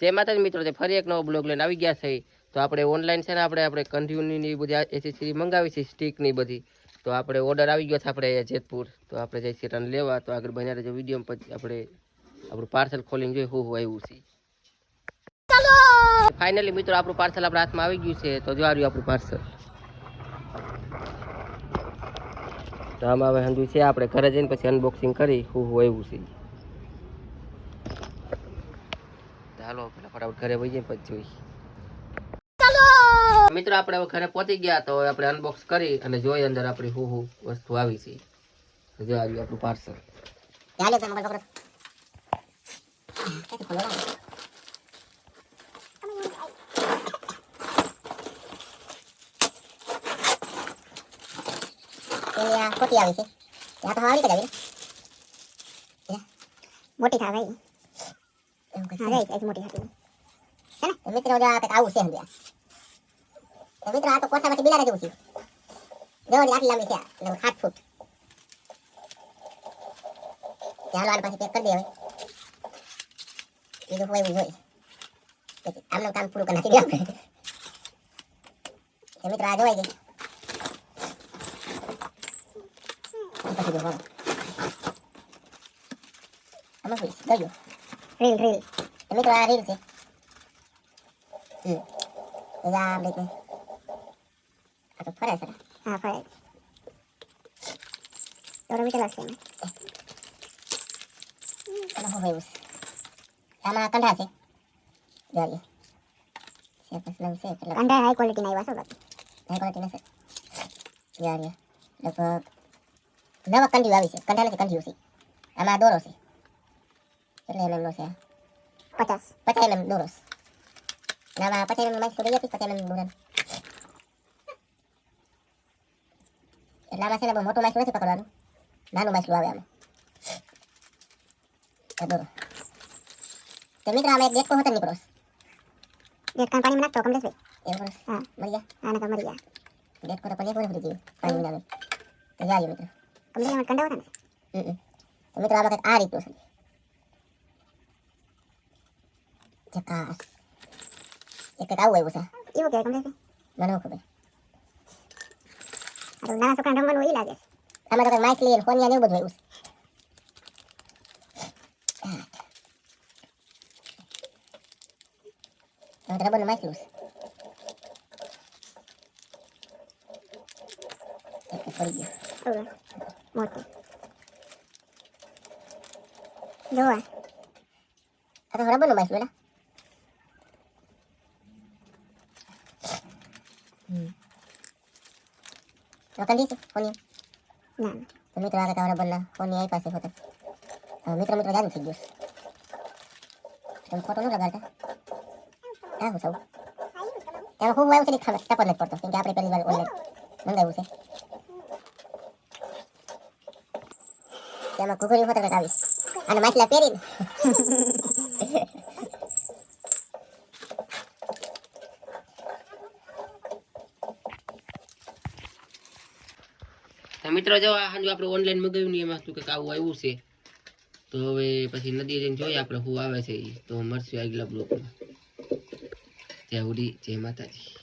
જય માતાજી મિત્રો, ફરી એક નવો બ્લોગ લઈને આવી ગયા છે. તો આપણે ઓનલાઈન છે ને આપણે કન્ટિન્યુની બધી એસેસરી મંગાવી છે, સ્ટીકની બધી. તો આપણે ઓર્ડર આવી ગયો છે આપણે જેતપુર. તો આપણે જઈશું રન લેવા. તો આગળ બન્યા રહેજો વિડીયો. પછી આપણે આપણું પાર્સલ ખોલીને જોઈએ શું આવ્યું છે. ફાઇનલી મિત્રો આપણું પાર્સલ આપણા હાથમાં આવી ગયું છે. તો જો આ રહ્યું આપણું પાર્સલ. તો આમાં હવે સમજ્યું છે આપણે ઘરે જઈને પછી અનબોક્સિંગ કરી શું આવ્યું છે. હાલો પેલા ફટાફટ ઘરે વહી જઈએ પછી જોઈ. મિત્રો આપણે હવે ઘરે પહોંચી ગયા. તો આપણે અનબોક્સ કરી અને જોઈ અંદર આપણી શું વસ્તુ આવી છે. જો આવ્યું આપણું પાર્સલ. ખોટી આવી છે ત્યાં તો હારી કરાવી મોટી થાય ભાઈ એમ કે હા જાય મોટી હતી હે ને મિત્રો જો આ કંઈક આવું છે હંધ્યા મિત્રો આ તો કોઠામાંથી બિલાડા જેવું છે જો આટલી લાંબી છે એટલે 7 ફૂટ ચાલો આને પાછી પેક કરી દે હવે બીજું કોઈ એવું જોઈએ આમનું કામ પૂરું કરી નાખી દે આપણે મિત્રો આ જોવાઈ ગઈ પછી જો આમાં શું છે ગયો રીલ મિત્રો આ રીલ છે આ દેખો આ તો ફરે છે હા ફરે થોડો મીટર લાગશે એમાં શું હોય આમાં કંઠા છે જોઈએ છે પછી છે એટલે કંઠા હાઈ ક્વોલિટી ના આવ્યા છે હાઈ ક્વોલિટી નથી જોઈએ લગભગ નવા કંઠી આવી છે કંઠા નથી કંઠી છે આમાં દોરો છે એટલે એમ નો છે 50 mm દોરો નામાં 50 mm માં થોડી આપી 50 mm દોરા એટલે આમાં છે ને બહુ મોટું માછલું નથી પકડવાનું નાનું માછલું આવે આમાં દોરો તો મિત્રો આમાં એક દેખકો હોતો નીકળો દેખકા પાણીમાં નાખતો કમલેશ ભાઈ એવું હા મરી ગયા આના મરી ગયા દેખકો તો પડી પડી જીવ પાણીમાં આવે તો જાય મિત્રો કમલેશ કંડા હોતા ને તો મિત્રો આમાં કંઈક આ રીતનું છે જકાસ એક કંઈક આવું આવ્યું છે એવું કે કમલેશ મને ખબર આ નાના છોકરા રમવાનું એ લાગે આમાં તો કંઈક માછલી અને ફોનિયા ને એવું બધું આવ્યું છે રબર નું માછલું છે પડી ગયું મોટું જોવા આ તો રબર નું માછલું તો કંડી છે ફોનિયા ના તો મિત્રો આ કાવરા બનના ફોનિયા આઈ પાસે હોતા મિત્રો જાન થઈ ગયું તમે ફોટો ન લગાડતા આ હું સૌ એમાં ખૂબ આવ્યું છે ખબર ટપર નથી પડતો કેમ કે આપણે પહેલી વાર ઓનલાઈન મંગાવ્યું છે તેમાં ઘૂઘરી ફોટો કંઈક આવી અને માછલા પહેરીને મિત્રો જો આ હાંજુ આપણે ઓનલાઈન મગાવ્યું ને એમાં શું કંઈક આવું આવ્યું છે. તો હવે પછી નદી જઈને જોઈએ આપણે શું આવે છે. તો મળશું આગલા બ્લોગમાં. જય હુડી જય માતાજી.